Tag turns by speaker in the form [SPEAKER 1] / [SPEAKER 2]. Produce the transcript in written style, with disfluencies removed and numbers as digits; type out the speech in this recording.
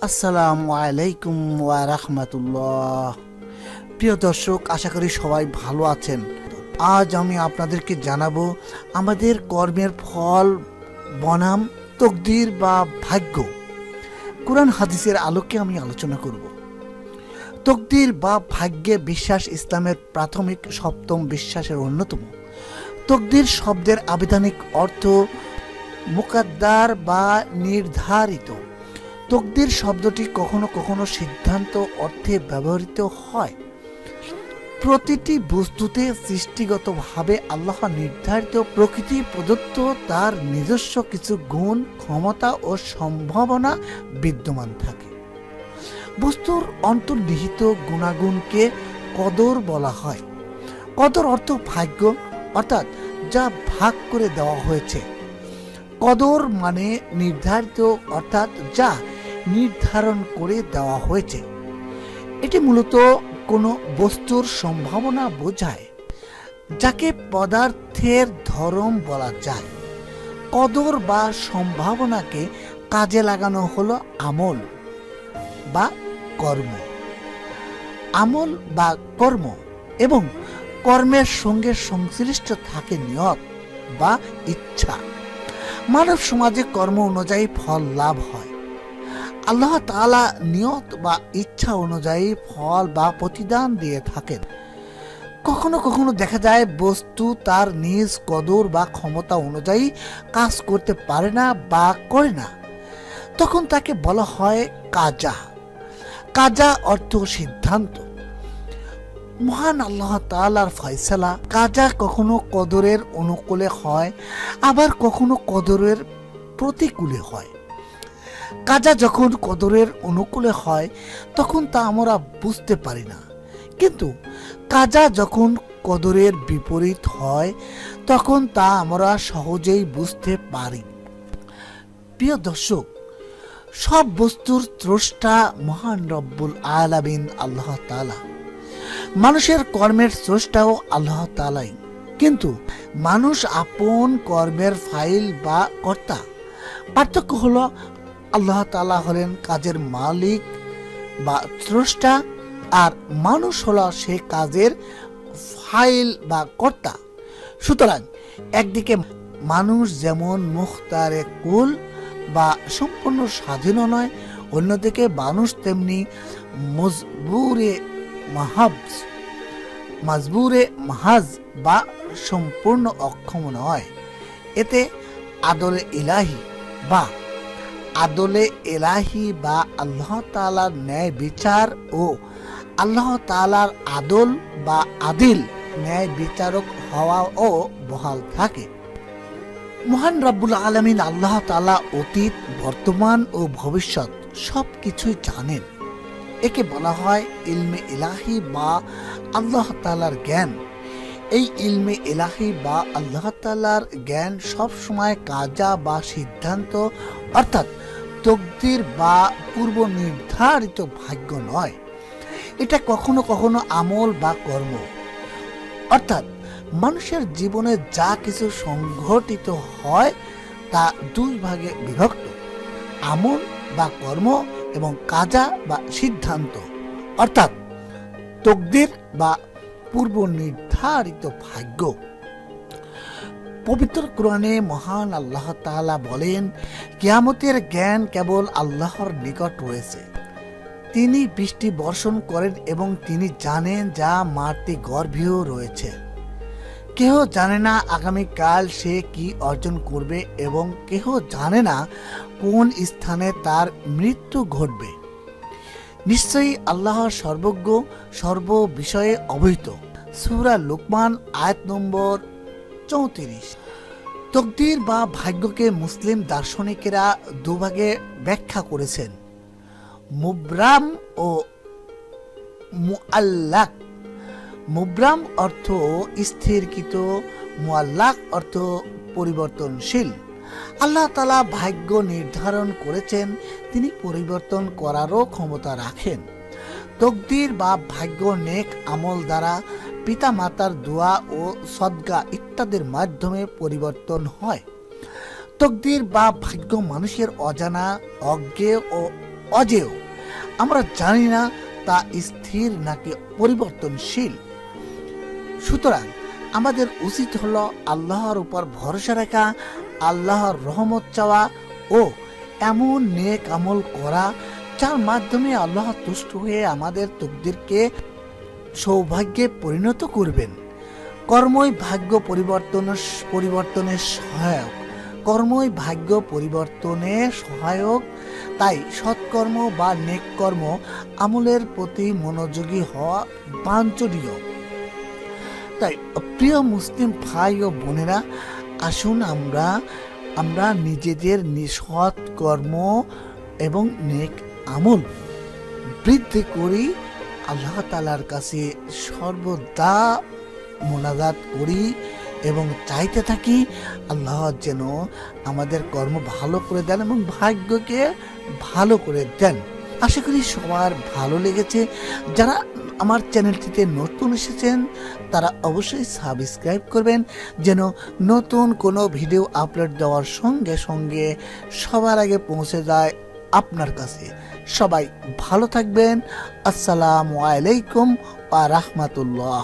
[SPEAKER 1] আসসালামু আলাইকুম ওয়া রাহমাতুল্লাহ। প্রিয় দর্শক, আশা করি সবাই ভালো আছেন। আজ আমি আপনাদেরকে জানাবো আমাদের কর্মের ফল বনাম তকদির বা ভাগ্য। কোরআন হাদিসের আলোকে আমি আলোচনা করব। তকদির বা ভাগ্যে বিশ্বাস ইসলামের প্রাথমিক সপ্তম বিশ্বাসের অন্যতম। তকদির শব্দের আবিধানিক অর্থ মুকাদ্দার বা নির্ধারিত। তকদির শব্দটি কখনো কখনো সিদ্ধান্ত অর্থে ব্যবহৃত হয়। প্রতিটি বস্তুতে সৃষ্টিগতভাবে আল্লাহ নির্ধারিত প্রকৃতি প্রদত্ত তার নিজস্ব কিছু গুণ, ক্ষমতা ও সম্ভাবনা বিদ্যমান থাকে। বস্তুর অন্তর্নিহিত গুণাগুণকে কদর বলা হয়। কদর অর্থ ভাগ্য, অর্থাৎ যা ভাগ করে দেওয়া হয়েছে। কদর মানে নির্ধারিত, অর্থাৎ যা নির্ধারণ করে দেওয়া হয়েছে। এটি মূলত কোনো বস্তুর সম্ভাবনা বোঝায়, যাকে পদার্থের ধরন বলা যায়। কদর বা সম্ভাবনাকে কাজে লাগানো হলো আমল বা কর্ম। আমল বা কর্ম এবং কর্মের সঙ্গে সংশ্লিষ্ট থাকে নিয়ত বা ইচ্ছা। মানব সমাজে কর্ম অনুযায়ী ফল লাভ হয়। আল্লাহ তাআলা নিয়ত বা ইচ্ছা অনুযায়ী ফল বা প্রতিদান দিয়ে থাকেন। কখনো কখনো দেখা যায় বস্তু তার নিজ কদর বা ক্ষমতা অনুযায়ী কাজ করতে পারে না বা করে না, তখন তাকে বলা হয় কাজা। কাজা অর্থ সিদ্ধান্ত। মহান আল্লাহ তাআলার ফয়সালা। কাজা কখনো কদরের অনুকূলে হয়, আবার কখনো কদরের প্রতিকূলে হয়। কাজা যখন কদরের অনুকূলে হয় তখন তা আমরা বুঝতে পারি না, কিন্তু কাজা যখন কদরের বিপরীত হয় তখন তা আমরা সহজেই বুঝতে পারি। প্রিয় দর্শক, সব বস্তুর স্রষ্টা মহান রব্বুল আলামিন আল্লাহ তাআলা। মানুষের কর্মের স্রষ্টাও আল্লাহ তাআলাই, কিন্তু মানুষ আপন কর্মের ফাইল বা কর্তা। পার্থক্য হলো আল্লাহ তাআলা হলেন কাজের মালিক বা স্রষ্টা, আর মানুষ হলো সে কাজের ফাইল বা কর্তা। সুতরাং একদিকে মানুষ যেমন মুখতারে কুল বা সম্পূর্ণ স্বাধীন নয়, অন্যদিকে মানুষ তেমনি মাজবুরে মাহাজ বা সম্পূর্ণ অক্ষম নয়। এতে আদলে ইলাহি বা আল্লাহ তাআলার ন্যায় বিচার ও আল্লাহ তাআলার আদল বা আদিল ন্যায় বিচারক হওয়াও বহাল থাকে। মহান রব্বুল আলামিন আল্লাহ তাআলা অতীত, বর্তমান ও ভবিষ্যৎ সব কিছুই জানেন। একে বলা হয় ইলমে ইলাহি বা আল্লাহ তাআলার জ্ঞান। এই ইলমে ইলাহি বা আল্লাহ তাআলার জ্ঞান সব সময় কাজা বা সিদ্ধান্ত, অর্থাৎ তকদির বা পূর্ব নির্ধারিত ভাগ্য নয়। এটা কখনো কখনো আমল বা কর্ম, অর্থাৎ মানুষের জীবনে যা কিছু সংঘটিত হয় তা দুই ভাগে বিভক্ত: আমল বা কর্ম এবং কাজা বা সিদ্ধান্ত, অর্থাৎ তকদির বা পূর্ব নির্ধারিত ভাগ্য। পবিত্র কোরআনে মহান আল্লাহ তাআলা বলেন, কিয়ামতের জ্ঞান কেবল আল্লাহর নিকট রয়েছে। তিনি বৃষ্টি বর্ষণ করেন এবং তিনি জানেন যা মাটি গর্ভেও রয়েছে। কেহ জানে না আগামীকাল সে কি অর্জন করবে এবং কেহ জানে না কোন স্থানে তার মৃত্যু ঘটবে। নিশ্চয়ই আল্লাহ সর্বজ্ঞ, সর্ব বিষয়ে অবহিত। সূরা লুকমান আয়াত নম্বর 34। তকদির বা ভাগ্যকে মুসলিম দার্শনিকেরা দুভাগে ব্যাখ্যা করেছেন: মুবরাম ও মুআল্লাক। মুবরাম অর্থ স্থিরকৃত, মুআল্লাক অর্থ পরিবর্তনশীল। আল্লাহ তাআলা ভাগ্য নির্ধারণ করেছেন, তিনি পরিবর্তন করারও ক্ষমতা রাখেন। তকদির বা ভাগ্য নেক আমল দ্বারা, পিতা মাতার দোয়া ও সদকা ইত্যাদির মাধ্যমে পরিবর্তন হয়। তকদির বা ভাগ্য মানুষের অজানা, অজ্ঞেয় ও অজেয়। আমরা জানি না তা স্থির নাকি পরিবর্তনশীল। সুতরাং আমাদের উচিত হলো আল্লাহর উপর ভরসা রাখা, আল্লাহর রহমত চাওয়া ও এমন নেক আমল করা যার মাধ্যমে আল্লাহ তুষ্ট হয়ে আমাদের তকদিরকে সৌভাগ্যে পরিণত করবেন। কর্মই ভাগ্য পরিবর্তনের সহায়ক। কর্মই ভাগ্য পরিবর্তনে সহায়ক। তাই সৎকর্ম বা নেক কর্ম আমলের প্রতি মনোযোগী হওয়া বাঞ্ছনীয়। তাই প্রিয় মুসলিম ভাই ও বোনেরা, আসুন আমরা নিজেদের সৎ কর্ম এবং নেক আমল বৃদ্ধি করি, আল্লাহ তাআলার কাছে সর্বদা মোনাজাত করি এবং চাইতে থাকি আল্লাহ যেন আমাদের কর্ম ভালো করে দেন এবং ভাগ্যকে ভালো করে দেন। আশা করি সবার ভালো লেগেছে। যারা আমার চ্যানেলটিতে নতুন এসেছেন তারা অবশ্যই সাবস্ক্রাইব করবেন, যেন নতুন কোনো ভিডিও আপলোড দেওয়ার সঙ্গে সঙ্গে সবার আগে পৌঁছে যায় আপনার কাছে। সবাই ভালো থাকবেন। আসসালামু আলাইকুম ওয়া রাহমাতুল্লাহ।